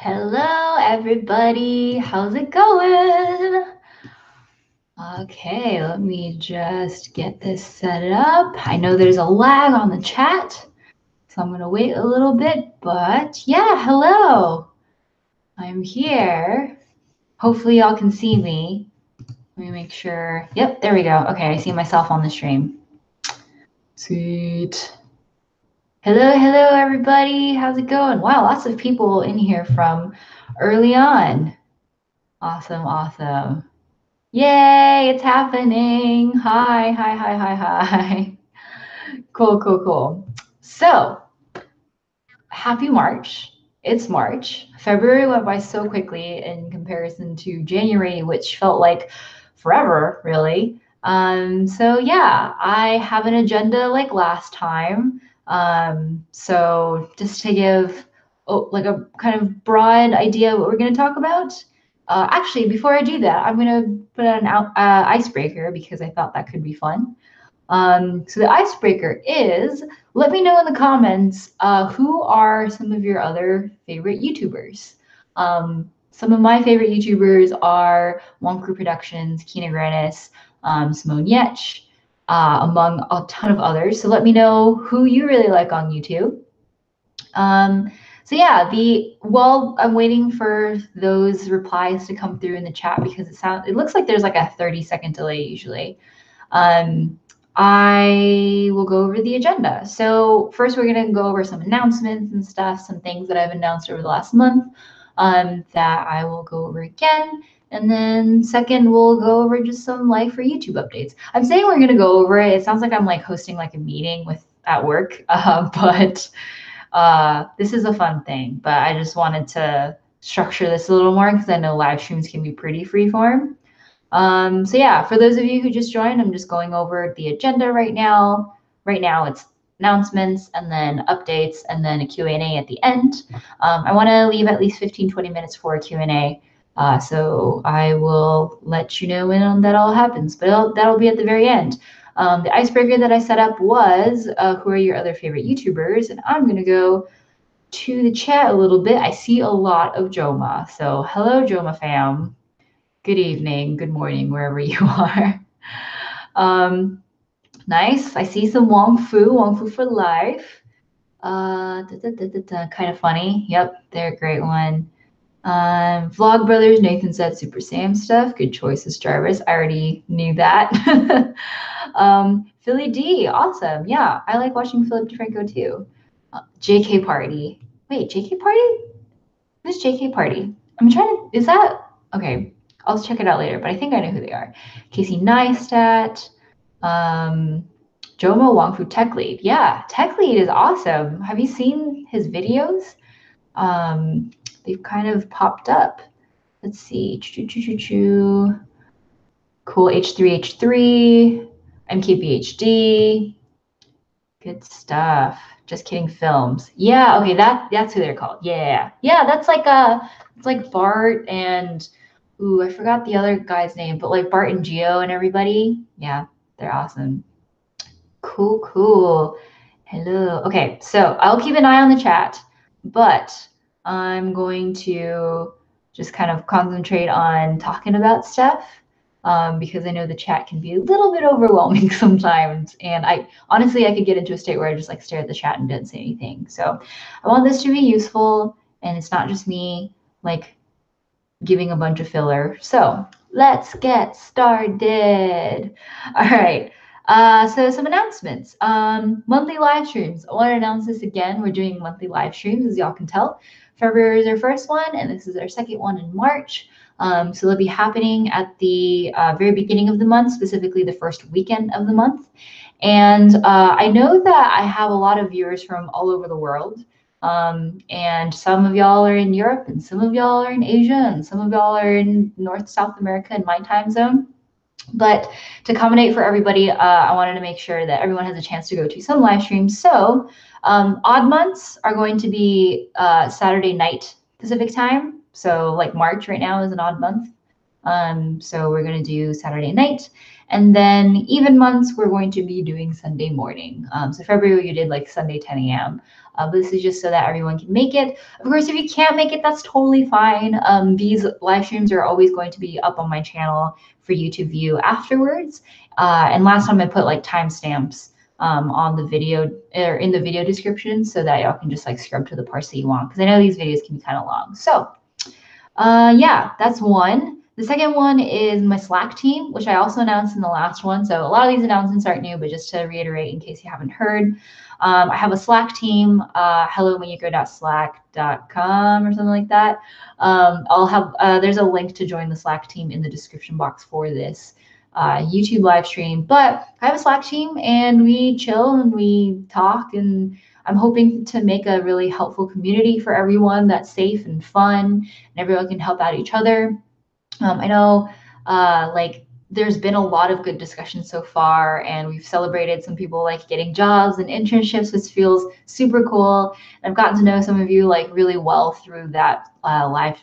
Hello, everybody. How's it going? Okay, let me just get this set up. I know there's a lag on the chat, so I'm going to wait a little bit, but yeah, hello. I'm here. Hopefully y'all can see me. Let me make sure. Yep, there we go. Okay, I see myself on the stream. Sweet. Hello, everybody. How's it going? Wow, lots of people in here from early on. Awesome. Yay, it's happening. Hi. Cool. So, happy March. It's March. February went by so quickly in comparison to January, which felt like forever, really. So yeah, I have an agenda like last time. So just to give like a kind of broad idea of what we're going to talk about. Actually, before I do that, I'm going to put out an icebreaker because I thought that could be fun. So the icebreaker is, let me know in the comments who are some of your other favorite YouTubers. Some of my favorite YouTubers are Wonku Productions, Kina Granis, Simone Yetch, among a ton of others. So let me know who you really like on YouTube. So yeah, while I'm waiting for those replies to come through in the chat because it looks like there's like a 30-second delay usually. I will go over the agenda. So first we're going to go over some announcements and stuff, some things that I've announced over the last month that I will go over again. And then second, we'll go over just some life for YouTube updates. I'm saying we're going to go over it. It sounds like I'm like hosting like a meeting at work, but this is a fun thing. But I just wanted to structure this a little more because I know live streams can be pretty freeform. So yeah, for those of you who just joined, I'm just going over the agenda right now. Right now it's announcements and then updates and then a Q&A at the end. I want to leave at least 15-20 minutes for a Q&A. So I will let you know when that all happens, but that'll be at the very end. The icebreaker that I set up was who are your other favorite YouTubers? And I'm going to go to the chat a little bit. I see a lot of Joma. So hello, Joma fam. Good evening, good morning, wherever you are. Nice. I see some Wong Fu for life. Kind of funny. Yep, they're a great one. Vlog Brothers, Nathan said Super Sam stuff. Good choices, Jarvis. I already knew that. Philly D, awesome. Yeah, I like watching Philip DeFranco too. JK Party. Wait, JK Party? Who's JK Party? I'm trying to, is that, okay. I'll check it out later, but I think I know who they are. Casey Neistat, Jomo Wongfu Tech Lead. Yeah, Tech Lead is awesome. Have you seen his videos? They've kind of popped up. Let's see. Cool H3H3, MKBHD. Good stuff. Just kidding films. Yeah, okay, that's who they're called. Yeah. Yeah, that's like it's like Bart and I forgot the other guy's name, but like Bart and Geo and everybody. Yeah, they're awesome. Cool. Hello. Okay, so I'll keep an eye on the chat, but I'm going to just kind of concentrate on talking about stuff. Because I know the chat can be a little bit overwhelming sometimes. And I could get into a state where I just like stare at the chat and don't say anything. So I want this to be useful and it's not just me like giving a bunch of filler. So let's get started. All right. So some announcements. Monthly live streams. I want to announce this again. We're doing monthly live streams, as y'all can tell. February is our first one, and this is our second one in March. So they'll be happening at the very beginning of the month, specifically the first weekend of the month. And I know that I have a lot of viewers from all over the world. And some of y'all are in Europe, and some of y'all are in Asia, and some of y'all are in North, South America in my time zone. But to accommodate for everybody, I wanted to make sure that everyone has a chance to go to some live streams. So odd months are going to be Saturday night Pacific time. So like March right now is an odd month. So we're going to do Saturday night. And then even months, we're going to be doing Sunday morning. So February, you did like Sunday 10 a.m. But this is just so that everyone can make it. Of course, if you can't make it, that's totally fine. These live streams are always going to be up on my channel for you to view afterwards. And last time I put like timestamps on the video or in the video description so that y'all can just like scrub to the parts that you want, because I know these videos can be kind of long. So yeah, that's one. The second one is my Slack team, which I also announced in the last one. So a lot of these announcements aren't new, but just to reiterate in case you haven't heard, I have a Slack team, helloMayuko.slack.com or something like that. I'll have, there's a link to join the Slack team in the description box for this YouTube live stream. But I have a Slack team and we chill and we talk, and I'm hoping to make a really helpful community for everyone that's safe and fun and everyone can help out each other. I know like there's been a lot of good discussion so far, and we've celebrated some people like getting jobs and internships, which feels super cool. And I've gotten to know some of you like really well through that Slack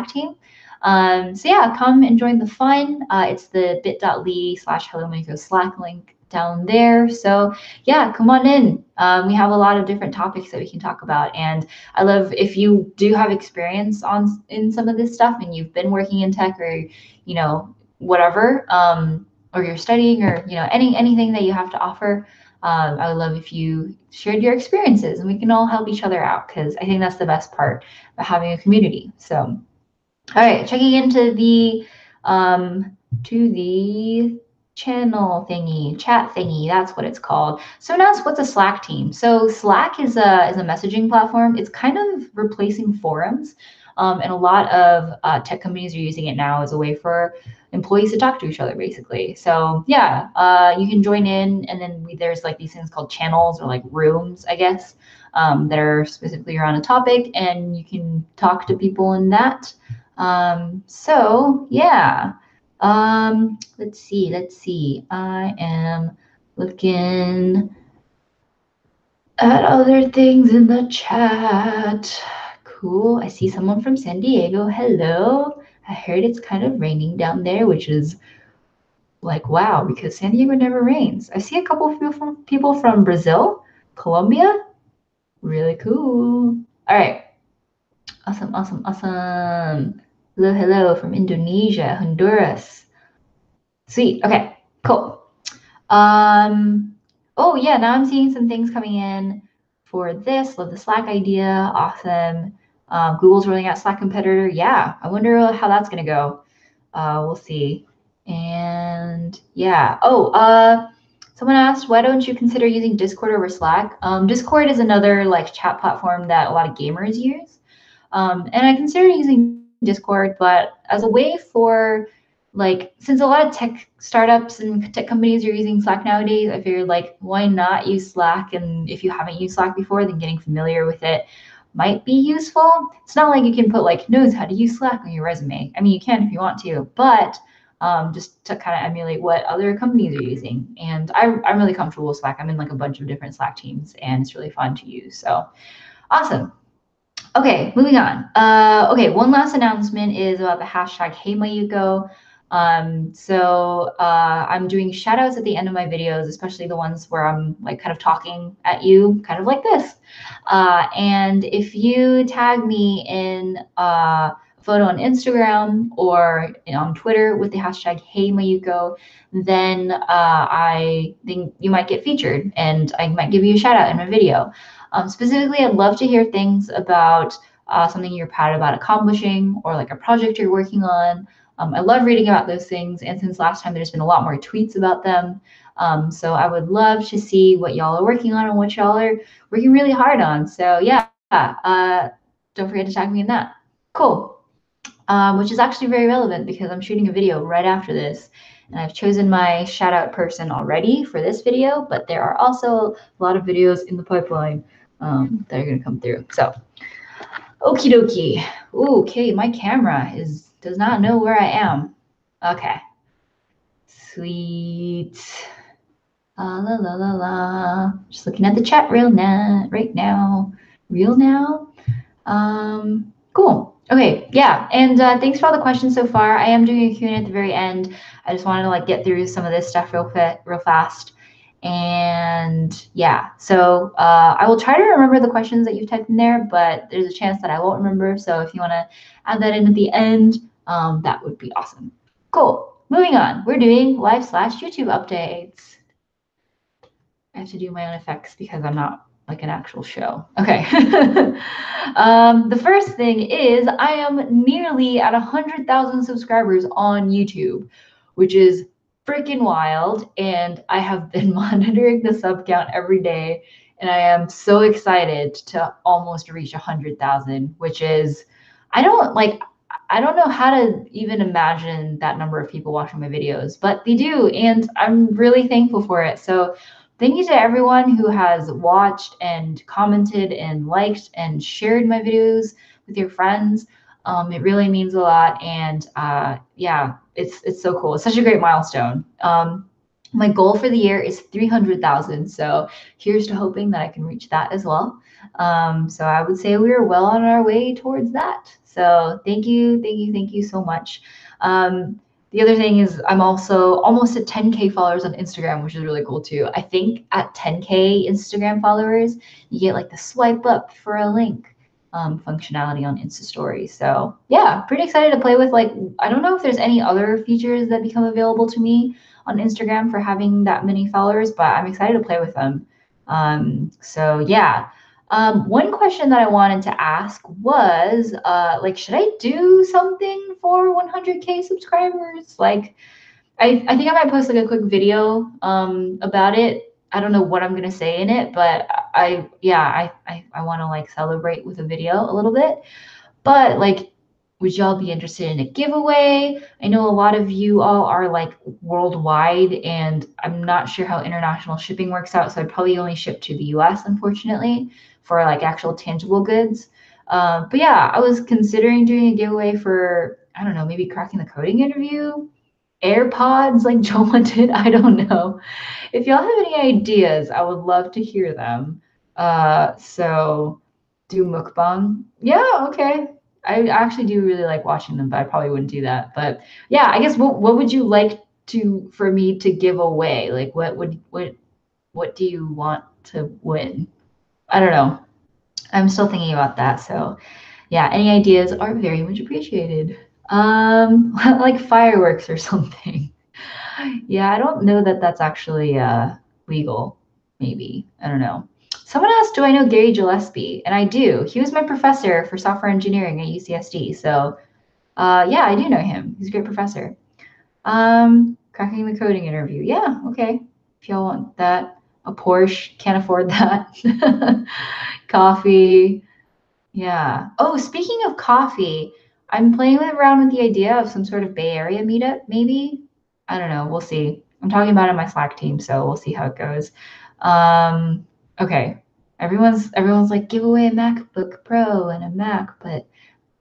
team. So yeah, come and join the fun. It's the bit.ly/helloMayuko Slack link down there. So yeah, come on in. We have a lot of different topics that we can talk about, and I love if you do have experience in some of this stuff and you've been working in tech, or whatever, or you're studying, or anything that you have to offer. I would love if you shared your experiences and we can all help each other out, because I think that's the best part of having a community. So all right, checking into the channel thingy, chat thingy, that's what it's called. So now what's a Slack team? So Slack is a messaging platform. It's kind of replacing forums. And a lot of tech companies are using it now as a way for employees to talk to each other, basically. So yeah, you can join in, and then there's like these things called channels, or like rooms, I guess, that are specifically around a topic, and you can talk to people in that. So yeah, let's see. I am looking at other things in the chat. Cool. I see someone from San Diego. Hello. I heard it's kind of raining down there, which is like, wow, because San Diego never rains. I see a couple of people from Brazil, Colombia. Really cool. All right. Awesome. Hello from Indonesia, Honduras. Sweet. Okay, cool. Oh yeah, now I'm seeing some things coming in for this. Love the Slack idea. Awesome. Google's rolling out Slack competitor. Yeah, I wonder how that's gonna go. We'll see. And yeah. Someone asked, why don't you consider using Discord over Slack? Discord is another like chat platform that a lot of gamers use. And I consider using Discord, but as a way for since a lot of tech startups and tech companies are using Slack nowadays, I figured why not use Slack? And if you haven't used Slack before, then getting familiar with it might be useful. It's not like you can put knows how to use Slack on your resume. I mean, you can if you want to, but just to kind of emulate what other companies are using. And I'm really comfortable with Slack. I'm in a bunch of different Slack teams, and it's really fun to use. So awesome. Okay, moving on. Okay, one last announcement is about the hashtag #HeyMayuko. I'm doing shout outs at the end of my videos, especially the ones where I'm kind of talking at you, kind of like this. And if you tag me in a photo on Instagram or on Twitter with the hashtag #HeyMayuko, then I think you might get featured, and I might give you a shout out in my video. Specifically, I'd love to hear things about something you're proud about accomplishing, or a project you're working on. I love reading about those things, and since last time, there's been a lot more tweets about them. So I would love to see what y'all are working on and what y'all are working really hard on. So yeah, don't forget to tag me in that. Cool. Which is actually very relevant because I'm shooting a video right after this. And I've chosen my shout out person already for this video, but there are also a lot of videos in the pipeline that are going to come through. So, okie dokie. Ooh, okay, my camera does not know where I am. Okay. Sweet. La la la la. Just looking at the chat right now. Real now. Cool. Okay, yeah, and thanks for all the questions so far. I am doing a Q&A at the very end. I just wanted to get through some of this stuff real fast. And yeah, so I will try to remember the questions that you've typed in there, but there's a chance that I won't remember. So if you want to add that in at the end, that would be awesome. Cool. Moving on. We're doing live/YouTube updates. I have to do my own effects because I'm not like an actual show. Okay. The first thing is I am nearly at 100,000 subscribers on YouTube, which is freaking wild. And I have been monitoring the sub count every day. And I am so excited to almost reach 100,000, which is, I don't know how to even imagine that number of people watching my videos, but they do. And I'm really thankful for it. So thank you to everyone who has watched and commented and liked and shared my videos with your friends. It really means a lot. And yeah, it's so cool. It's such a great milestone. My goal for the year is 300,000. So here's to hoping that I can reach that as well. So I would say we are well on our way towards that. So thank you so much. The other thing is I'm also almost at 10K followers on Instagram, which is really cool too. I think at 10K Instagram followers, you get like the swipe up for a link functionality on Insta Stories. So yeah, pretty excited to play with. Like, I don't know if there's any other features that become available to me on Instagram for having that many followers, but I'm excited to play with them. So yeah. One question that I wanted to ask was, like, should I do something for 100K subscribers? Like, I think I might post like a quick video about it. I don't know what I'm gonna say in it, but I want to like celebrate with a video a little bit. But like, would y'all be interested in a giveaway? I know a lot of you all are like worldwide, and I'm not sure how international shipping works out. So I'd probably only ship to the US, unfortunately, for like actual tangible goods. But yeah, I was considering doing a giveaway for, I don't know, maybe cracking the coding interview, AirPods like Joe wanted. I don't know. If y'all have any ideas, I would love to hear them. So do mukbang. Yeah, okay. I actually do really like watching them, but I probably wouldn't do that. But yeah, I guess what would you like to for me to give away? Like what do you want to win? I don't know. I'm still thinking about that. So yeah, any ideas are very much appreciated. Like fireworks or something. Yeah, I don't know that that's actually legal. Maybe. I don't know. Someone asked, do I know Gary Gillespie? And I do. He was my professor for software engineering at UCSD. So yeah, I do know him. He's a great professor. Cracking the coding interview. Yeah, okay. If y'all want that. A Porsche, can't afford that. Coffee. Yeah. Oh, speaking of coffee, I'm playing around with the idea of some sort of Bay Area meetup, maybe. I don't know. We'll see. I'm talking about it in my Slack team, so we'll see how it goes. Okay. Everyone's like, give away a MacBook Pro and a Mac, but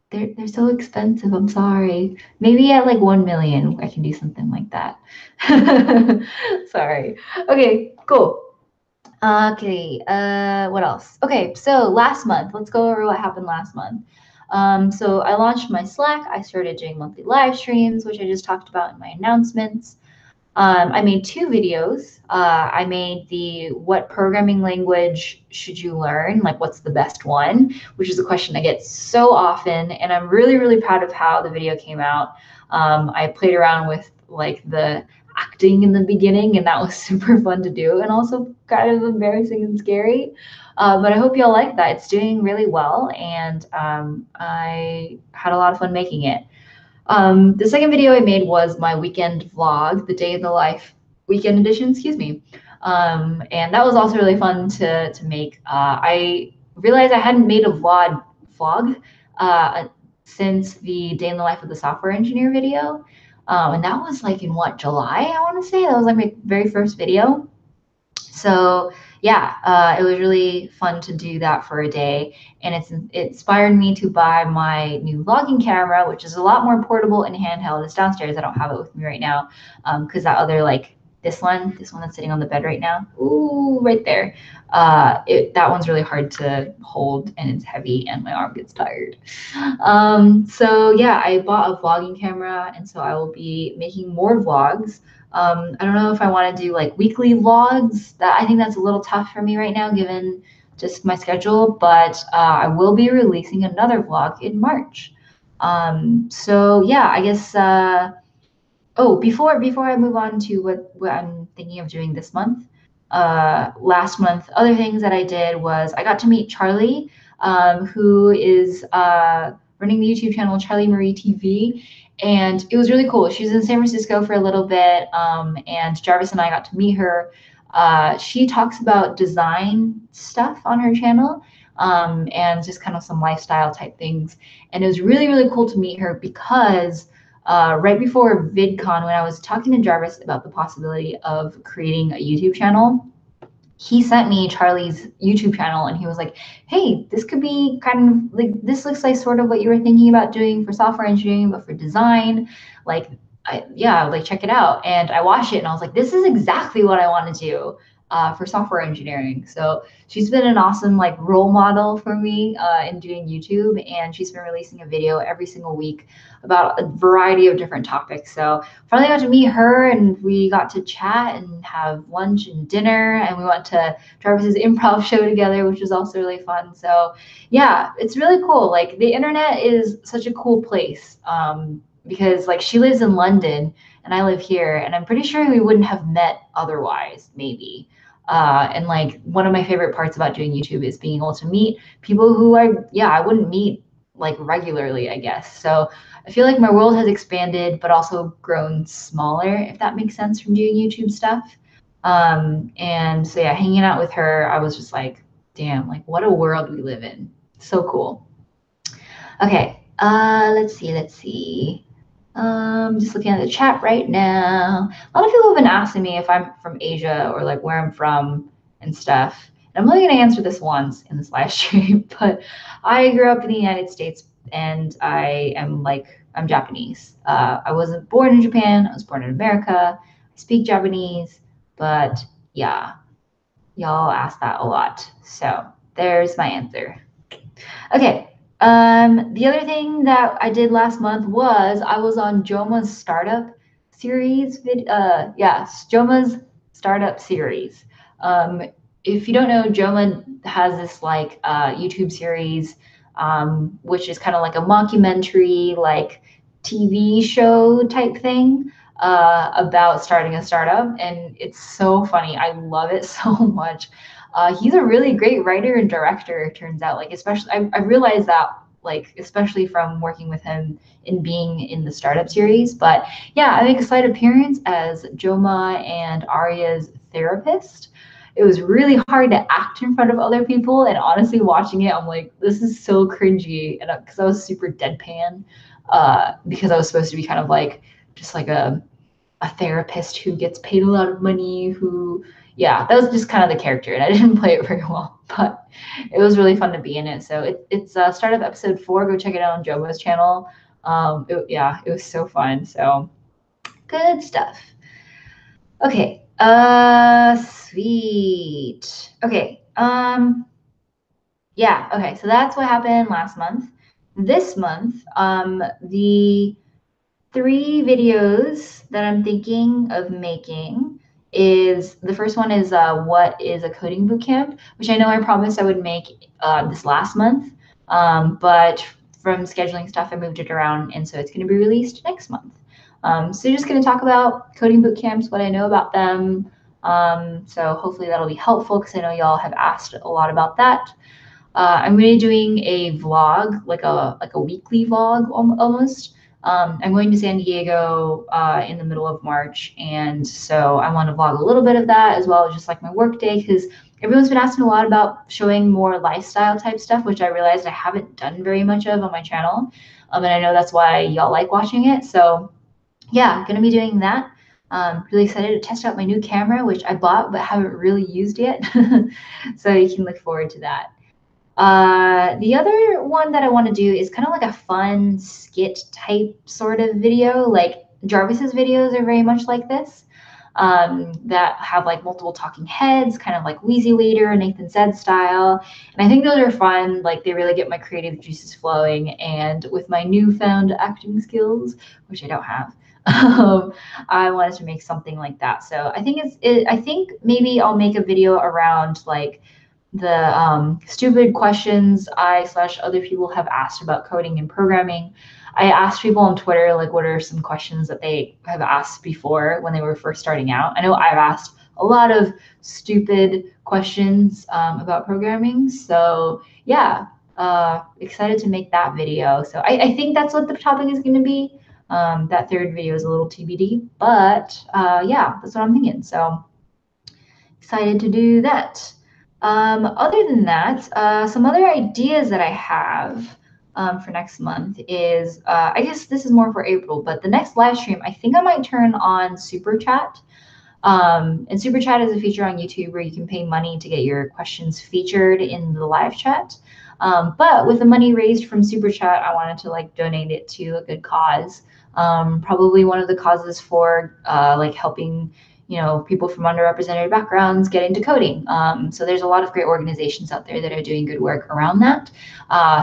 they're so expensive. I'm sorry. Maybe at like 1 million, I can do something like that. Sorry. Okay, cool. Okay, what else? Okay, so last month, let's go over what happened last month. So I launched my Slack. I started doing monthly live streams, which I just talked about in my announcements. I made two videos. I made the what programming language should you learn? Like, what's the best one? Which is a question I get so often. And I'm really, really proud of how the video came out. I played around with like the acting in the beginning, and that was super fun to do and also kind of embarrassing and scary. But I hope y'all like that. It's doing really well, and I had a lot of fun making it. The second video I made was my weekend vlog, the day in the life weekend edition, excuse me. And that was also really fun to make. I realized I hadn't made a vlog since the day in the life of the software engineer video. And that was like in what, July, I want to say? That was like my very first video. So yeah, it was really fun to do that for a day, and it inspired me to buy my new vlogging camera, which is a lot more portable and handheld. It's downstairs. I don't have it with me right now because that other like this one that's sitting on the bed right now, ooh, right there. That one's really hard to hold and it's heavy and my arm gets tired. So yeah, I bought a vlogging camera, and so I will be making more vlogs. I don't know if I want to do like weekly vlogs. That I think that's a little tough for me right now, given just my schedule. But I will be releasing another vlog in March. So yeah, I guess. Oh, before I move on to what I'm thinking of doing this month, last month, other things that I did was I got to meet Charlie, who is running the YouTube channel Charlie Marie TV, and it was really cool. She was in San Francisco for a little bit, and Jarvis and I got to meet her. She talks about design stuff on her channel, and just kind of some lifestyle type things, and it was really really cool to meet her because right before VidCon, when I was talking to Jarvis about the possibility of creating a YouTube channel, he sent me Charlie's YouTube channel and he was like, hey, this could be kind of like, this looks like sort of what you were thinking about doing for software engineering, but for design. Like, yeah, like check it out. And I watched it and I was like, this is exactly what I want to do for software engineering. So she's been an awesome like role model for me in doing YouTube, and she's been releasing a video every single week about a variety of different topics. So finally got to meet her and we got to chat and have lunch and dinner, and we went to Jarvis's improv show together, which was also really fun. So yeah, it's really cool. Like the internet is such a cool place, because like she lives in London and I live here, and I'm pretty sure we wouldn't have met otherwise, maybe. And like one of my favorite parts about doing YouTube is being able to meet people who I wouldn't meet like regularly, I guess. So I feel like my world has expanded, but also grown smaller, if that makes sense, from doing YouTube stuff. And so yeah, hanging out with her, I was just like, damn, like what a world we live in. So cool. Okay, let's see. Just looking at the chat right now. A lot of people have been asking me if I'm from Asia or like where I'm from and stuff. And I'm only going to answer this once in this live stream, but I grew up in the United States and I'm Japanese. I wasn't born in Japan. I was born in America. I speak Japanese, but yeah, y'all ask that a lot. So there's my answer. Okay. The other thing that I did last month was I was on Joma's startup series. Joma's startup series. Um, if you don't know, Joma has this like YouTube series, which is kind of like a mockumentary, like TV show type thing about starting a startup, and it's so funny. I love it so much. He's a really great writer and director, it turns out. Like, especially, I realized that, like, especially from working with him in being in the startup series. But yeah, I make a slight appearance as Joma and Arya's therapist. It was really hard to act in front of other people, and honestly, watching it, I'm like, this is so cringy, and because I was super deadpan, because I was supposed to be kind of like just like a therapist who gets paid a lot of money, who, yeah, that was just kind of the character, and I didn't play it very well, but it was really fun to be in it. So it's startup episode 4. Go check it out on Jomo's channel. Yeah, it was so fun. So good stuff. Okay. Sweet. Okay. Yeah. Okay. So that's what happened last month. This month, the 3 videos that I'm thinking of making is the first one is what is a coding bootcamp, which I know I promised I would make this last month, but from scheduling stuff, I moved it around, and so it's going to be released next month. So just going to talk about coding bootcamps, what I know about them. So hopefully that'll be helpful because I know y'all have asked a lot about that. I'm going to be doing a vlog, like a weekly vlog almost. I'm going to San Diego in the middle of March, and so I want to vlog a little bit of that as well as just like my work day, because everyone's been asking a lot about showing more lifestyle type stuff, which I realized I haven't done very much of on my channel, and I know that's why y'all like watching it. So yeah, gonna be doing that. Really excited to test out my new camera, which I bought but haven't really used yet. So you can look forward to that. The other one that I want to do is kind of like a fun skit type sort of video. Like Jarvis's videos are very much like this, that have like multiple talking heads, kind of like Wheezy Waiter, Nathan Zed style. And I think those are fun. Like they really get my creative juices flowing. And with my newfound acting skills, which I don't have, I wanted to make something like that. So I think I think maybe I'll make a video around like the stupid questions I slash other people have asked about coding and programming. I asked people on Twitter, like, what are some questions that they have asked before when they were first starting out? I know I've asked a lot of stupid questions about programming. So yeah, excited to make that video. So I think that's what the topic is going to be. That third video is a little TBD, but yeah, that's what I'm thinking. So excited to do that. Other than that, some other ideas that I have for next month is, I guess this is more for April, but the next live stream, I think I might turn on Super Chat. And Super Chat is a feature on YouTube where you can pay money to get your questions featured in the live chat. But with the money raised from Super Chat, I wanted to like donate it to a good cause. Probably one of the causes for like helping, you know, people from underrepresented backgrounds get into coding. So there's a lot of great organizations out there that are doing good work around that.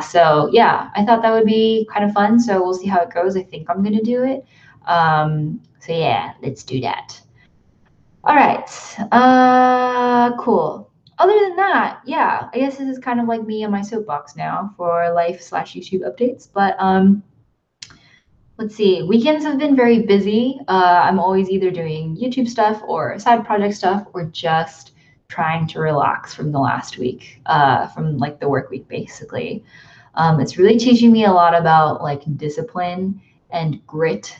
So yeah, I thought that would be kind of fun. So we'll see how it goes. I think I'm gonna do it. So yeah, let's do that. All right. Cool. Other than that, yeah, I guess this is kind of like me on my soapbox now for life slash YouTube updates. But let's see. Weekends have been very busy. I'm always either doing YouTube stuff or side project stuff or just trying to relax from the last week, from like the work week, basically. It's really teaching me a lot about like discipline and grit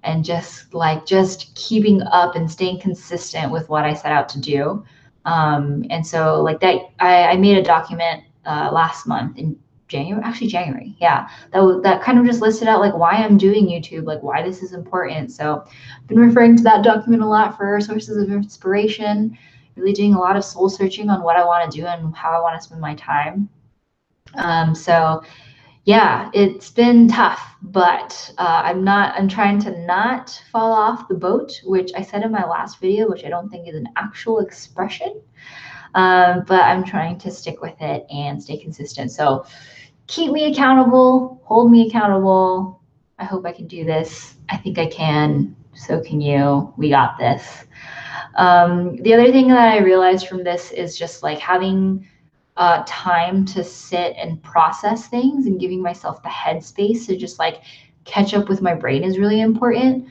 and just keeping up and staying consistent with what I set out to do. And so like that, I made a document last month in January, actually January. Yeah, that kind of just listed out like why I'm doing YouTube, like why this is important. So I've been referring to that document a lot for sources of inspiration, really doing a lot of soul searching on what I want to do and how I want to spend my time. So yeah, it's been tough, but I'm trying to not fall off the boat, which I said in my last video, which I don't think is an actual expression. But I'm trying to stick with it and stay consistent. So keep me accountable, hold me accountable. I hope I can do this. I think I can. So can you. We got this. The other thing that I realized from this is just like having time to sit and process things and giving myself the headspace to just like catch up with my brain is really important.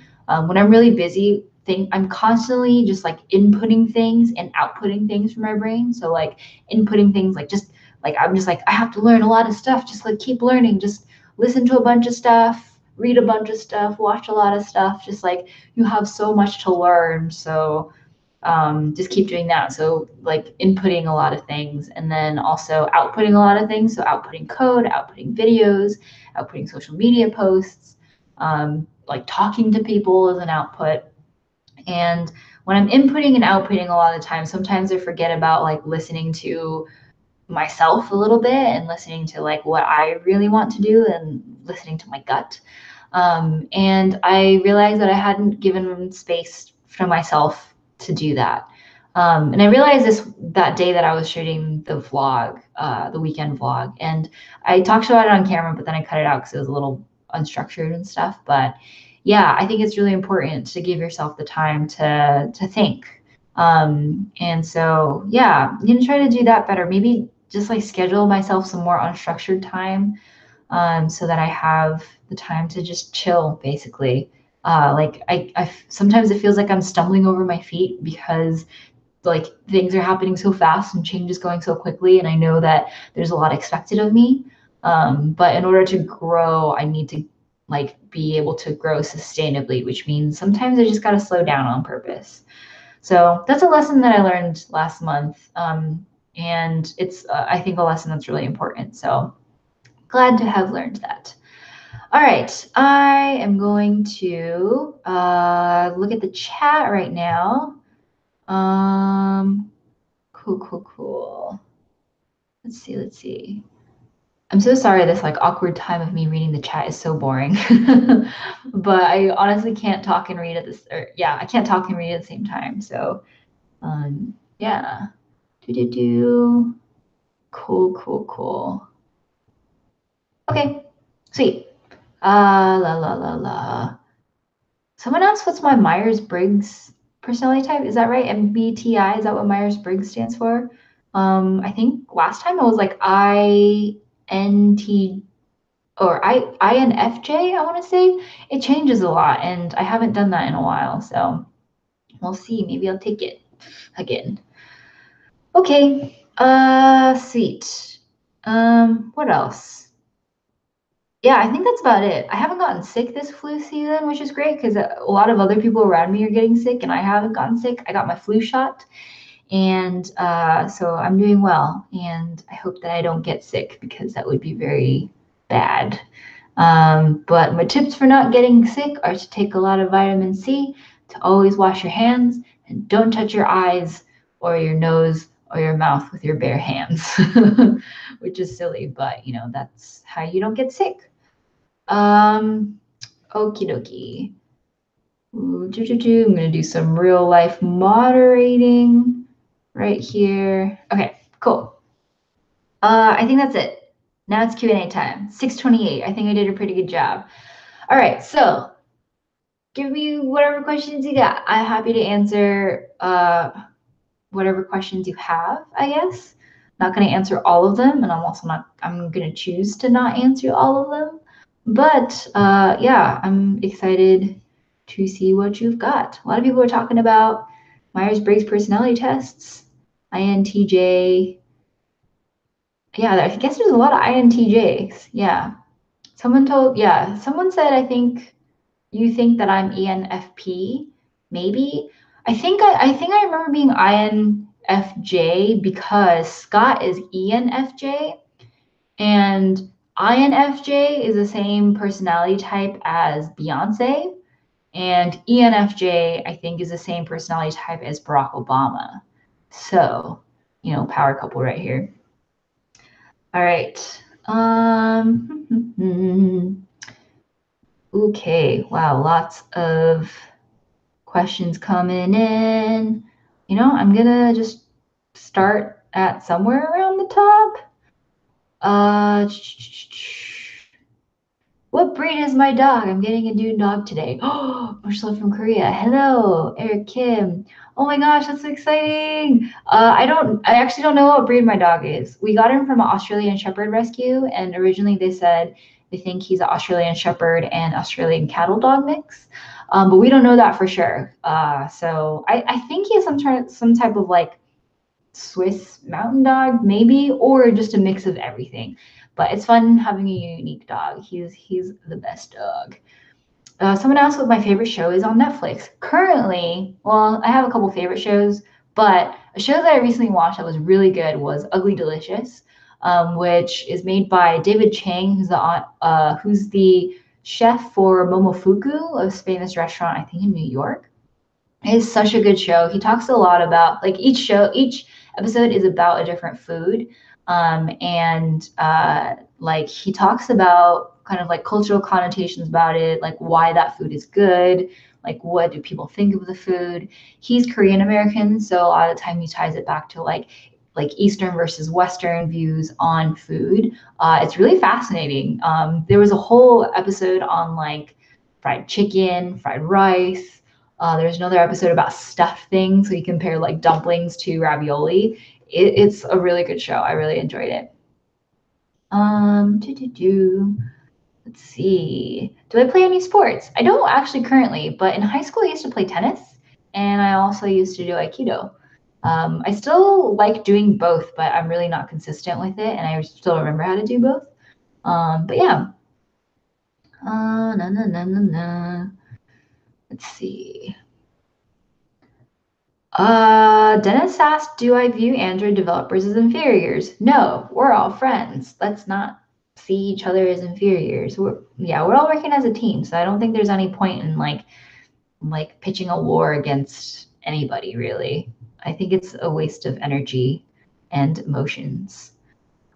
When I'm really busy, I'm constantly just like inputting things and outputting things from my brain. So like inputting things like just like I'm just like I have to learn a lot of stuff. Just like keep learning. Just listen to a bunch of stuff, read a bunch of stuff, watch a lot of stuff. Just like you have so much to learn. So just keep doing that. So like inputting a lot of things and then also outputting a lot of things. So outputting code, outputting videos, outputting social media posts, like talking to people is an output. And when I'm inputting and outputting a lot of the time, sometimes I forget about like listening to myself a little bit and listening to like what I really want to do and listening to my gut. And I realized that I hadn't given space for myself to do that. And I realized this that day that I was shooting the vlog, the weekend vlog, and I talked about it on camera, but then I cut it out because it was a little unstructured and stuff. But yeah, I think it's really important to give yourself the time to think. And so yeah, I'm gonna try to do that better. Maybe just like schedule myself some more unstructured time so that I have the time to just chill, basically. Like sometimes it feels like I'm stumbling over my feet because like things are happening so fast and change is going so quickly, and I know that there's a lot expected of me. But in order to grow, I need to like be able to grow sustainably, which means sometimes I just got to slow down on purpose. So that's a lesson that I learned last month. And it's, I think, a lesson that's really important. So glad to have learned that. All right, I am going to look at the chat right now. Cool. Let's see. I'm so sorry this like awkward time of me reading the chat is so boring. But I honestly can't talk and read at this, or yeah, I can't talk and read at the same time. So yeah. Do. Cool. Okay, sweet. La. Someone asked what's my Myers-Briggs personality type. Is that right? MBTI, is that what Myers-Briggs stands for? I think last time I was like INT or INFJ, I want to say. It changes a lot, and I haven't done that in a while, so we'll see. Maybe I'll take it again. Okay, sweet. What else? Yeah, I think that's about it. I haven't gotten sick this flu season, which is great because a lot of other people around me are getting sick, and I haven't gotten sick. I got my flu shot, and so I'm doing well. And I hope that I don't get sick because that would be very bad. But my tips for not getting sick are to take a lot of vitamin C, to always wash your hands, and don't touch your eyes or your nose or your mouth with your bare hands, which is silly, but you know, that's how you don't get sick. Um, Okie dokie. I'm gonna do some real life moderating right here. Okay, cool. I think that's it. Now it's Q&A time. 6:28. I think I did a pretty good job. All right, so give me whatever questions you got. I'm happy to answer whatever questions you have, I guess. Not going to answer all of them, and I'm going to choose to not answer all of them. But yeah, I'm excited to see what you've got. A lot of people are talking about Myers-Briggs personality tests, INTJ. Yeah, I guess there's a lot of INTJs. Yeah. Someone said, I think you think that I'm ENFP, maybe. I think I remember being INFJ because Scott is ENFJ, and INFJ is the same personality type as Beyonce, and ENFJ I think is the same personality type as Barack Obama. So, you know, power couple right here. All right. Okay. Wow, lots of questions coming in. You know, I'm gonna just start at somewhere around the top. What breed is my dog? I'm getting a new dog today. Oh, much love from Korea. Hello, Eric Kim. Oh my gosh, that's so exciting. I actually don't know what breed my dog is. We got him from an Australian Shepherd rescue, and originally they said they think he's an Australian Shepherd and Australian cattle dog mix. But we don't know that for sure. So I think he's some type of like Swiss mountain dog, maybe, or just a mix of everything. But it's fun having a unique dog. He's the best dog. Someone asked what my favorite show is on Netflix. Currently, well, I have a couple favorite shows, but a show that I recently watched that was really good was Ugly Delicious, which is made by David Chang, who's the chef for Momofuku, a famous restaurant, I think in New York. It's such a good show. He talks a lot about like each episode is about a different food, and like he talks about kind of like cultural connotations about it, like why that food is good, like what do people think of the food. He's Korean American, so a lot of the time he ties it back to like Eastern versus Western views on food. It's really fascinating. There was a whole episode on like fried chicken, fried rice. There's another episode about stuffed things, so you compare like dumplings to ravioli. It's a really good show. I really enjoyed it. Let's see. Do I play any sports? I don't actually currently, but in high school I used to play tennis, and I also used to do Aikido. I still like doing both, but I'm really not consistent with it, and I still remember how to do both. But yeah. Na na na na na. Let's see. Dennis asked, do I view Android developers as inferiors? No, we're all friends. Let's not see each other as inferiors. We're all working as a team, so I don't think there's any point in like pitching a war against anybody, really. I think it's a waste of energy and emotions.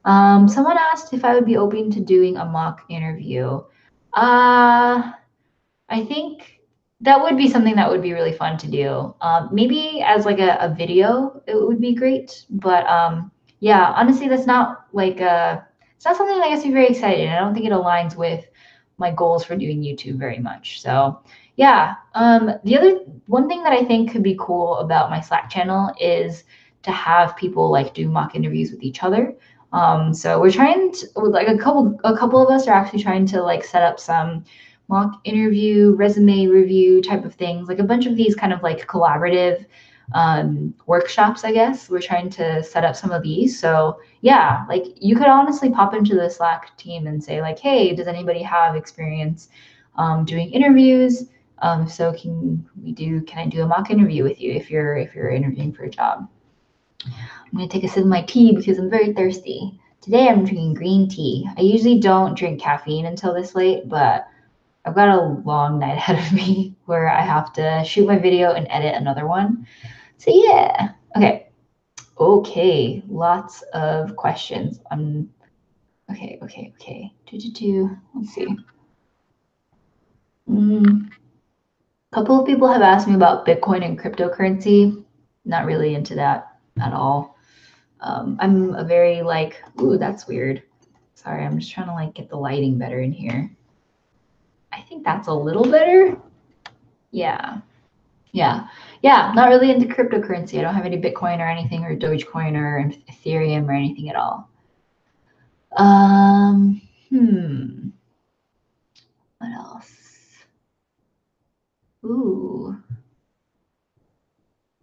Someone asked if I would be open to doing a mock interview. I think that would be something that would be really fun to do. Maybe as like a video, it would be great. But yeah, honestly, that's not like it's not something that gets me very excited. I don't think it aligns with my goals for doing YouTube very much. So Yeah. The other one thing that I think could be cool about my Slack channel is to have people like do mock interviews with each other. So we're trying to, like, a couple of us are actually trying to like set up some mock interview, resume review type of things, like a bunch of these kind of like collaborative workshops, I guess. We're trying to set up some of these. So yeah, like you could honestly pop into the Slack team and say like, hey, does anybody have experience doing interviews? So can I do a mock interview with you if you're interviewing for a job? I'm gonna take a sip of my tea because I'm very thirsty. Today I'm drinking green tea. I usually don't drink caffeine until this late, but I've got a long night ahead of me where I have to shoot my video and edit another one. So yeah. Okay. Okay. Lots of questions. Okay. Let's see. A couple of people have asked me about Bitcoin and cryptocurrency. Not really into that at all. I'm a very like, ooh, that's weird. Sorry, I'm just trying to like get the lighting better in here. I think that's a little better. Yeah. Not really into cryptocurrency. I don't have any Bitcoin or anything, or Dogecoin or Ethereum or anything at all. What else? Ooh.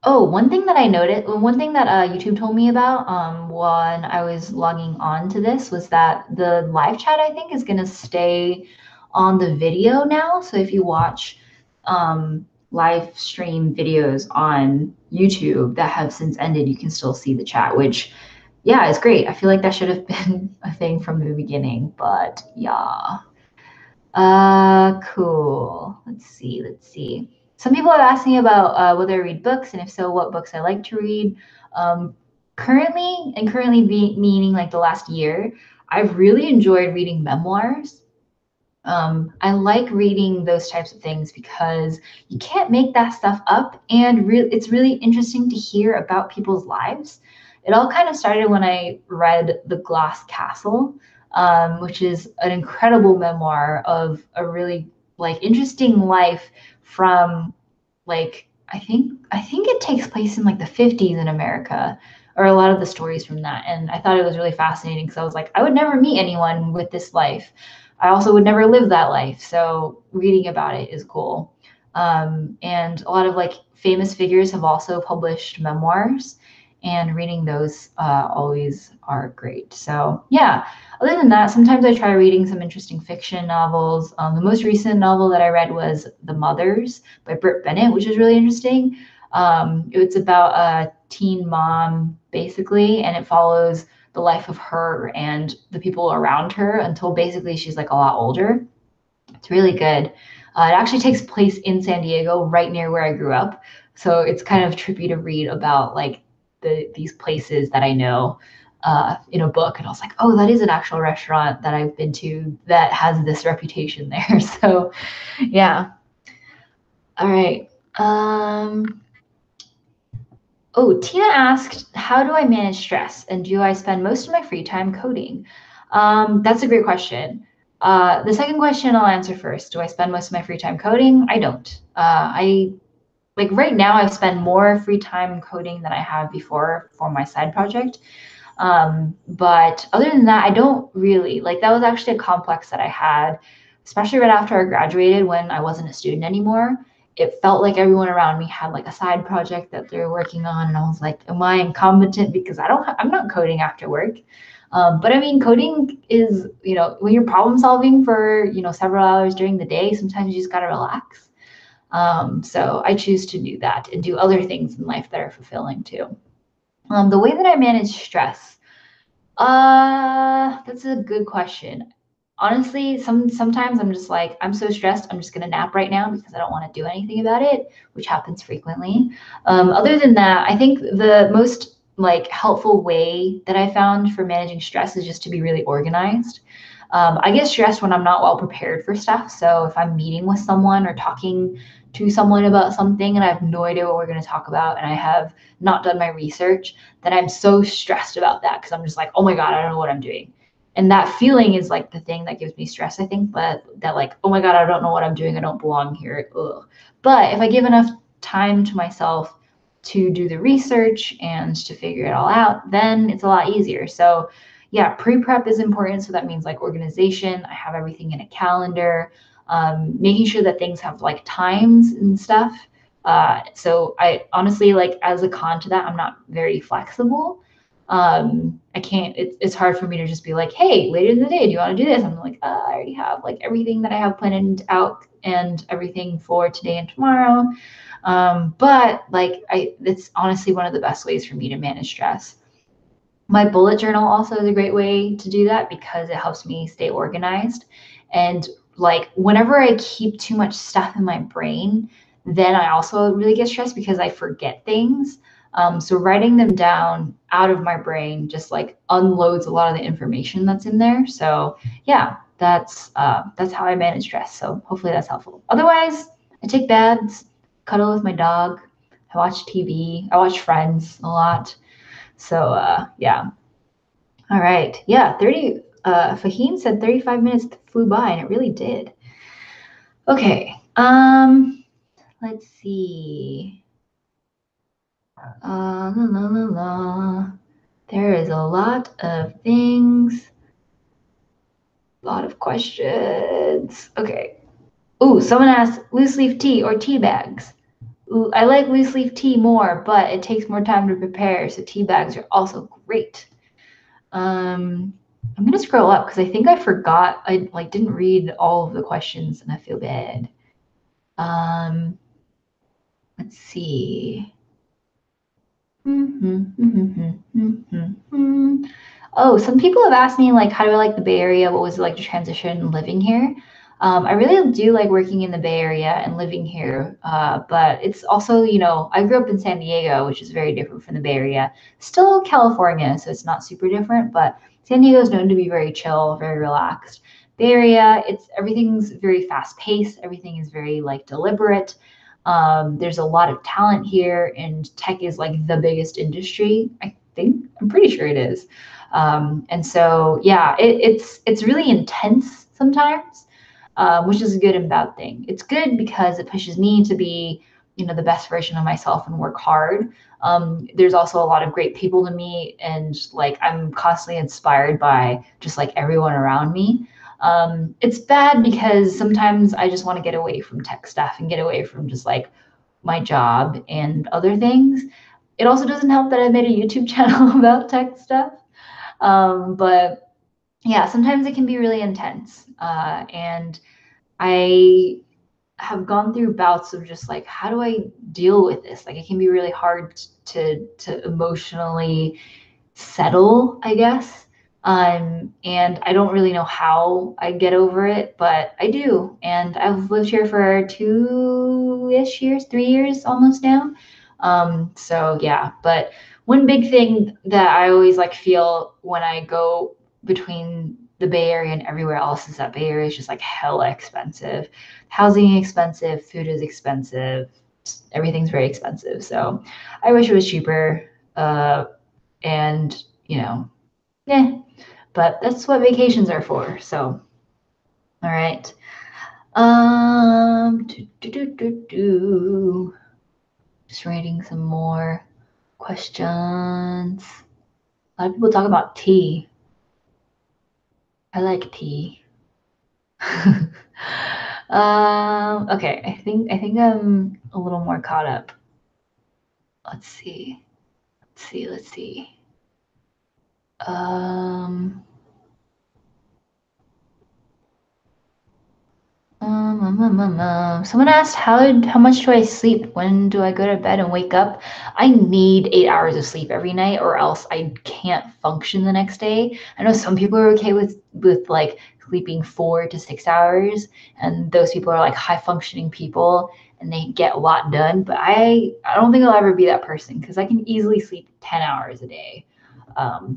Oh, one thing that I noticed, one thing that YouTube told me about when I was logging on to this was that the live chat, I think, is going to stay on the video now. So if you watch live stream videos on YouTube that have since ended, you can still see the chat, which, yeah, is great. I feel like that should have been a thing from the beginning, but yeah. Cool. Let's see. Some people have asked me about whether I read books, and if so, what books I like to read. Um, currently meaning like the last year, I've really enjoyed reading memoirs. I like reading those types of things because you can't make that stuff up, and it's really interesting to hear about people's lives. It all kind of started when I read The Glass Castle, which is an incredible memoir of a really like interesting life from like I think it takes place in like the 50s in America, or a lot of the stories from that. And I thought it was really fascinating because I was like, I would never meet anyone with this life. I also would never live that life. So reading about it is cool. And a lot of like famous figures have also published memoirs, and reading those always are great. So yeah, other than that, sometimes I try reading some interesting fiction novels. The most recent novel that I read was The Mothers by Britt Bennett, which is really interesting. It's about a teen mom, basically, and it follows the life of her and the people around her until basically she's like a lot older. It's really good. It actually takes place in San Diego, right near where I grew up. So it's kind of trippy to read about like these places that I know in a book. And I was like, oh, that is an actual restaurant that I've been to that has this reputation there. So yeah. All right. Oh, Tina asked, how do I manage stress? And do I spend most of my free time coding? That's a great question. The second question I'll answer first. Do I spend most of my free time coding? I don't. I like right now I've spent more free time coding than I have before for my side project. But other than that, I don't really like that was actually a complex that I had, especially right after I graduated when I wasn't a student anymore. It felt like everyone around me had like a side project that they're working on, and I was like, am I incompetent because I'm not coding after work? But I mean, coding is, when you're problem solving for, several hours during the day, sometimes you just gotta relax. So I choose to do that and do other things in life that are fulfilling too. The way that I manage stress, that's a good question. Honestly, sometimes I'm just like, I'm so stressed, I'm just gonna nap right now because I don't want to do anything about it, which happens frequently. Other than that, I think the most like helpful way that I found for managing stress is just to be really organized. I get stressed when I'm not well prepared for stuff. So if I'm meeting with someone or talking to someone about something and I have no idea what we're going to talk about and I have not done my research, then I'm so stressed about that because I'm just like, oh my God, I don't know what I'm doing. And that feeling is like the thing that gives me stress, I think, but that like, oh my God, I don't know what I'm doing. I don't belong here. Ugh. But if I give enough time to myself to do the research and to figure it all out, then it's a lot easier. So yeah, pre-prep is important. So that means like organization. I have everything in a calendar, making sure that things have like times and stuff. So I honestly, like, as a con to that, I'm not very flexible. I can't, it's hard for me to just be like, hey, later in the day, do you want to do this? I'm like, I already have like everything that I have planned out and everything for today and tomorrow. But like, it's honestly one of the best ways for me to manage stress. My bullet journal also is a great way to do that because it helps me stay organized. And like, whenever I keep too much stuff in my brain, then I also really get stressed because I forget things. So writing them down out of my brain just like unloads a lot of the information that's in there. So yeah, that's how I manage stress. So hopefully that's helpful. Otherwise, I take baths, cuddle with my dog, I watch TV, I watch Friends a lot. So yeah. All right. Yeah, 30 Fahim said 35 minutes flew by and it really did. Okay. Let's see. La, la, la, la. There is a lot of things, a lot of questions. Okay. Ooh, someone asked loose leaf tea or tea bags. Ooh, I like loose leaf tea more, but it takes more time to prepare, so tea bags are also great. I'm gonna scroll up because I think I forgot. I like didn't read all of the questions, and I feel bad. Um, let's see. Oh, some people have asked me like, how do I like the Bay Area? What was it like to transition living here? I really do like working in the Bay Area and living here, but it's also, I grew up in San Diego, which is very different from the Bay Area. Still California, so it's not super different, but San Diego is known to be very chill, very relaxed. Bay Area, everything's very fast paced. Everything is very like deliberate. There's a lot of talent here, and tech is like the biggest industry. I think I'm pretty sure it is. And so yeah, it's really intense sometimes, which is a good and bad thing. It's good because it pushes me to be, the best version of myself and work hard. There's also a lot of great people to meet, and like I'm constantly inspired by just like everyone around me. It's bad because sometimes I just want to get away from tech stuff and get away from just like my job and other things. It also doesn't help that I made a YouTube channel about tech stuff. But yeah, sometimes it can be really intense. And I have gone through bouts of just like, how do I deal with this? Like, it can be really hard to emotionally settle, I guess. And I don't really know how I get over it, but I do. And I've lived here for 2-ish years, 3 years almost now. So yeah, but one big thing that I always like feel when I go between the Bay Area and everywhere else is that Bay Area is just like hella expensive. Housing expensive, food is expensive, everything's very expensive. So I wish it was cheaper. And yeah, but that's what vacations are for. So, all right. Just writing some more questions. A lot of people talk about tea. I like tea. Okay, I think I'm a little more caught up. Let's see. Let's see. Um, Someone asked how much do I sleep? When do I go to bed and wake up? I need 8 hours of sleep every night, or else I can't function the next day. I know some people are okay with like sleeping 4 to 6 hours, and those people are like high functioning people and they get a lot done. But I don't think I'll ever be that person because I can easily sleep 10 hours a day.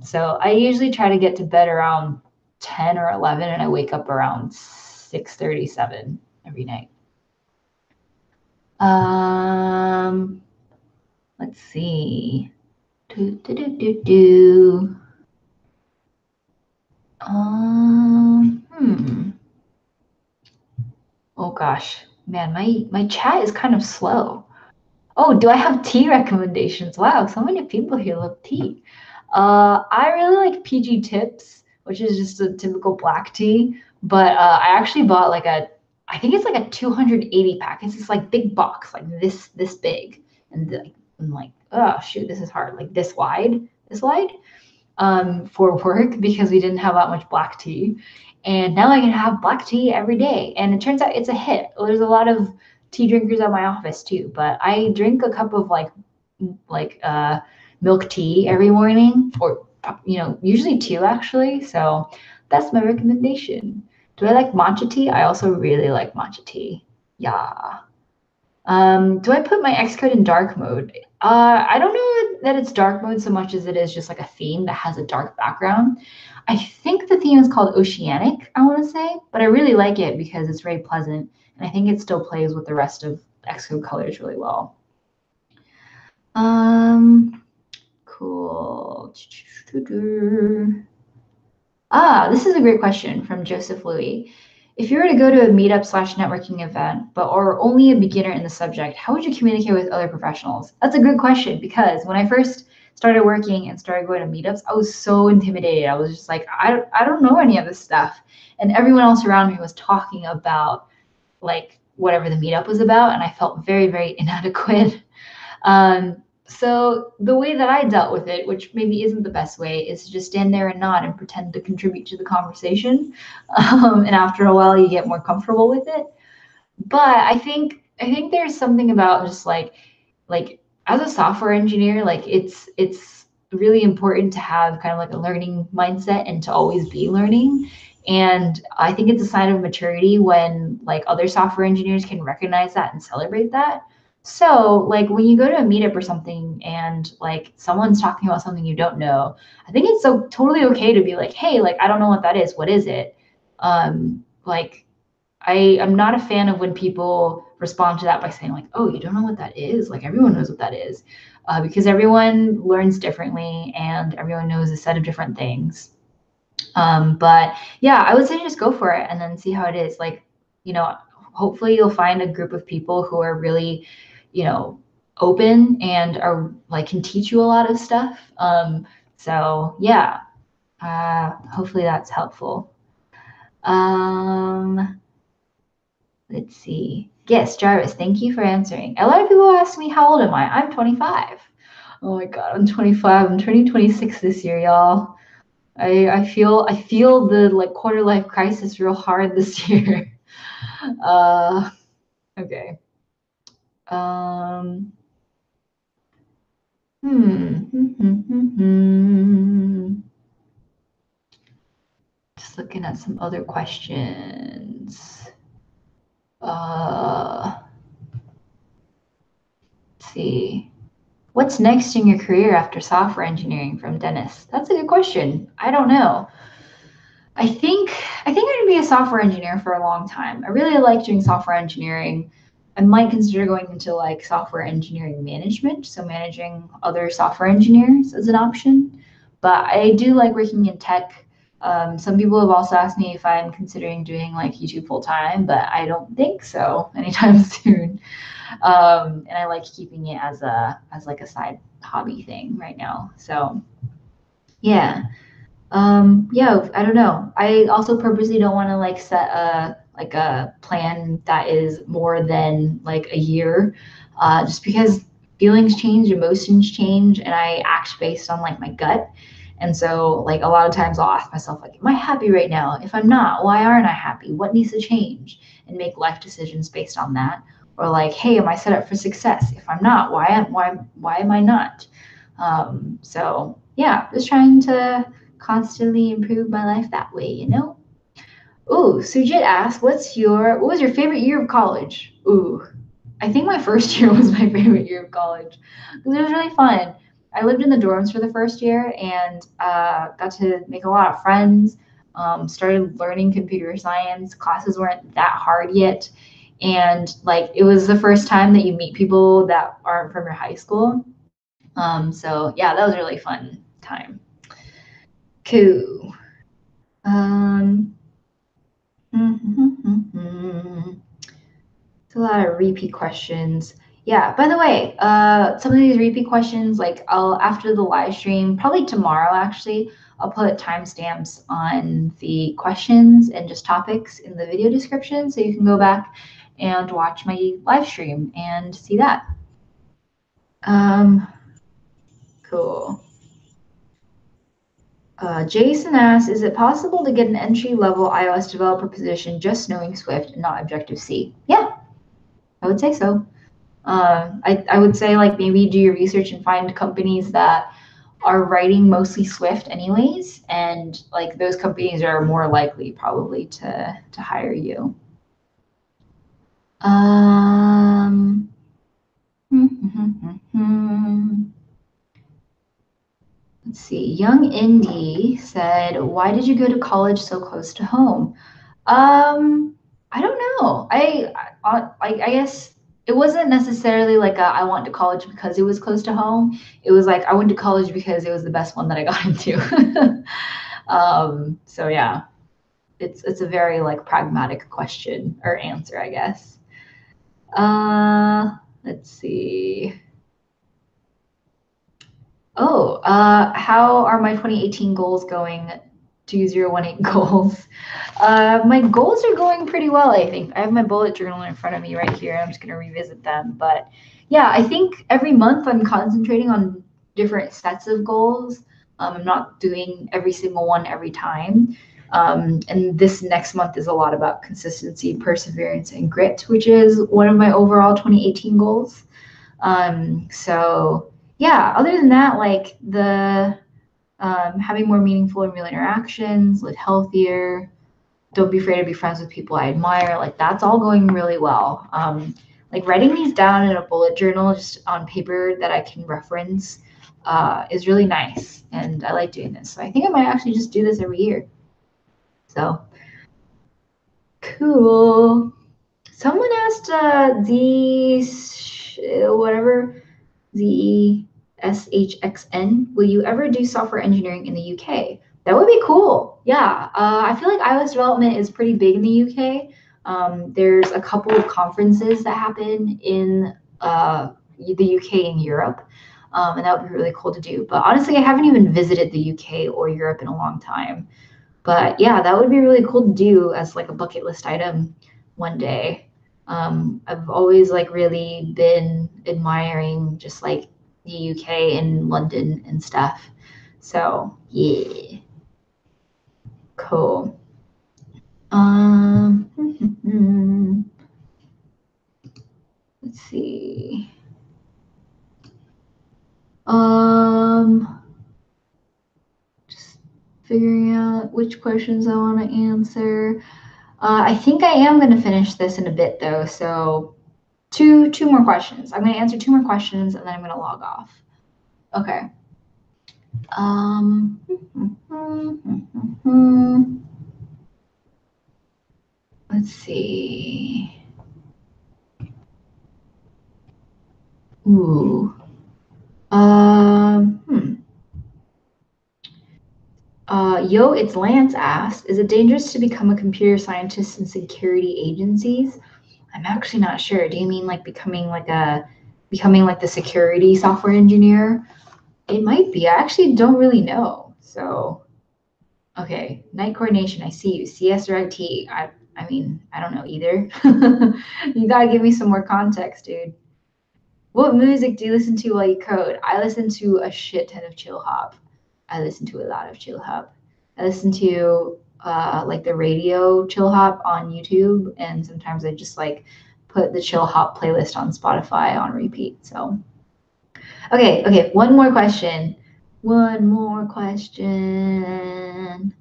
So I usually try to get to bed around 10 or 11, and I wake up around 6:37 every night. Um, let's see. Do, do, do, do, do. Hmm. Oh gosh, man, my chat is kind of slow. Oh, do I have tea recommendations? Wow, so many people here love tea. I really like PG Tips, which is just a typical black tea. But I actually bought like I think it's like a 280 pack. It's this like big box, like this big, and I'm like, oh shoot, this is hard. Like this wide, for work because we didn't have that much black tea. And now I can have black tea every day. And it turns out it's a hit. There's a lot of tea drinkers at my office too, but I drink a cup of like milk tea every morning, or usually two actually. So that's my recommendation. Do I like matcha tea? I also really like matcha tea. Yeah. Do I put my Xcode in dark mode? I don't know that it's dark mode so much as it is just like a theme that has a dark background. I think the theme is called Oceanic, I want to say, but I really like it because it's very pleasant, and I think it still plays with the rest of Xcode colors really well. Cool. This is a great question from Joseph Louis. If you were to go to a meetup slash networking event, but are only a beginner in the subject, how would you communicate with other professionals? That's a good question because when I first started working and started going to meetups, I was so intimidated. I was just like, I don't know any of this stuff. And everyone else around me was talking about like whatever the meetup was about, and I felt very, very inadequate. So the way that I dealt with it, which maybe isn't the best way, is to just stand there and nod and pretend to contribute to the conversation. And after a while, you get more comfortable with it. But I think there's something about just like as a software engineer, like it's really important to have kind of like a learning mindset and to always be learning. And I think it's a sign of maturity when like other software engineers can recognize that and celebrate that. So like when you go to a meetup or something and like someone's talking about something you don't know, I think it's so totally okay to be like, hey, like I don't know what that is. What is it? Like I'm not a fan of when people respond to that by saying like, "Oh, you don't know what that is?" Like everyone knows what that is, because everyone learns differently and everyone knows a set of different things. But yeah, I would say just go for it and then see how it is. Like, you know, hopefully you'll find a group of people who are really, you know, open and are like can teach you a lot of stuff. So yeah, hopefully that's helpful. Um, Let's see. Yes, Jarvis, thank you for answering. A lot of people ask me, how old am I? I'm 25. Oh my God, I'm 25. I'm turning 26 this year, y'all. I feel the like quarter life crisis real hard this year. Uh, okay. Um, Just looking at some other questions. Let's see. What's next in your career after software engineering from Dennis? That's a good question. I don't know. I think I'm going to be a software engineer for a long time. I really like doing software engineering. I might consider going into like software engineering management, so managing other software engineers as an option. But I do like working in tech. Some people have also asked me if I'm considering doing like YouTube full time, but I don't think so anytime soon. And I like keeping it as like a side hobby thing right now. So yeah. Yeah, I don't know. I also purposely don't want to like set a plan that is more than like a year, just because feelings change, emotions change, and I act based on like my gut. And so like a lot of times I'll ask myself like, am I happy right now? If I'm not, why aren't I happy? What needs to change? And make life decisions based on that. Or like, hey, am I set up for success? If I'm not, why am I not? So yeah, just trying to constantly improve my life that way, you know? Ooh, Sujit asked, what was your favorite year of college? Ooh, I think my first year was my favorite year of college because it was really fun. I lived in the dorms for the first year and got to make a lot of friends. Started learning computer science. Classes weren't that hard yet. And like it was the first time that you meet people that aren't from your high school. So yeah, that was a really fun time. Cool. Um, It's a lot of repeat questions. Yeah, by the way, some of these repeat questions, like I'll after the live stream, probably tomorrow actually, I'll put timestamps on the questions and just topics in the video description so you can go back and watch my live stream and see that. Cool. Jason asks, is it possible to get an entry-level iOS developer position just knowing Swift and not Objective-C? Yeah, I would say so. I would say like maybe do your research and find companies that are writing mostly Swift anyways, and like those companies are more likely probably to hire you. Let's see. Young Indy said, "Why did you go to college so close to home?" I don't know. I guess it wasn't necessarily like I went to college because it was close to home. It was like I went to college because it was the best one that I got into. So yeah, it's a very like pragmatic question or answer, I guess. Let's see. Oh, how are my 2018 goals going? 2018 goals. My goals are going pretty well, I think. I have my bullet journal in front of me right here. I'm just going to revisit them. But yeah, I think every month I'm concentrating on different sets of goals. I'm not doing every single one every time. And this next month is a lot about consistency, perseverance, and grit, which is one of my overall 2018 goals. So yeah, other than that, like the having more meaningful and real interactions, live healthier, don't be afraid to be friends with people I admire, like that's all going really well. Like writing these down in a bullet journal just on paper that I can reference is really nice. And I like doing this. So I think I might actually just do this every year. So cool. Someone asked whatever ZESHXN, will you ever do software engineering in the UK? That would be cool. Yeah. I feel like iOS development is pretty big in the UK. There's a couple of conferences that happen in the UK and Europe. And that would be really cool to do. But honestly, I haven't even visited the UK or Europe in a long time. But yeah, that would be really cool to do as like a bucket list item one day. I've always like really been admiring just like the UK and London and stuff. So yeah, cool. Let's see. Just figuring out which questions I want to answer. I think I am going to finish this in a bit though. So two more questions. I'm going to answer two more questions and then I'm going to log off. Okay. Let's see. Ooh. Yo, it's Lance asked, is it dangerous to become a computer scientist in security agencies? I'm actually not sure. Do you mean like becoming like the security software engineer? It might be. I actually don't really know. So, okay, night coordination. I see you. CS or IT? I mean, I don't know either. You gotta give me some more context, dude. What music do you listen to while you code? I listen to a shit ton of chill hop. I listen to a lot of chill hop. I listen to like the radio chill hop on YouTube, and sometimes I just like put the chill hop playlist on Spotify on repeat. So, okay, one more question. One more question.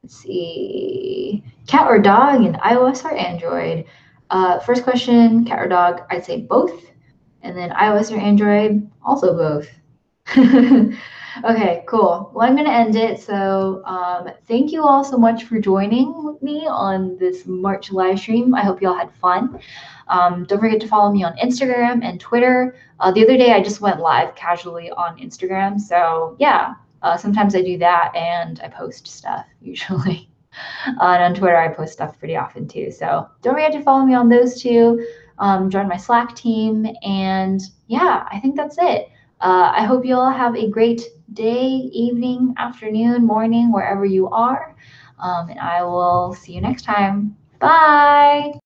Let's see. Cat or dog in iOS or Android? First question, cat or dog? I'd say both. And then iOS or Android? Also both. Okay, cool. Well, I'm going to end it. So thank you all so much for joining me on this March live stream. I hope you all had fun. Don't forget to follow me on Instagram and Twitter. The other day, I just went live casually on Instagram. So yeah, Sometimes I do that and I post stuff usually. And on Twitter, I post stuff pretty often too. So don't forget to follow me on those two. Join my Slack team. And yeah, I think that's it. I hope you all have a great day, evening, afternoon, morning, wherever you are. And I will see you next time. Bye.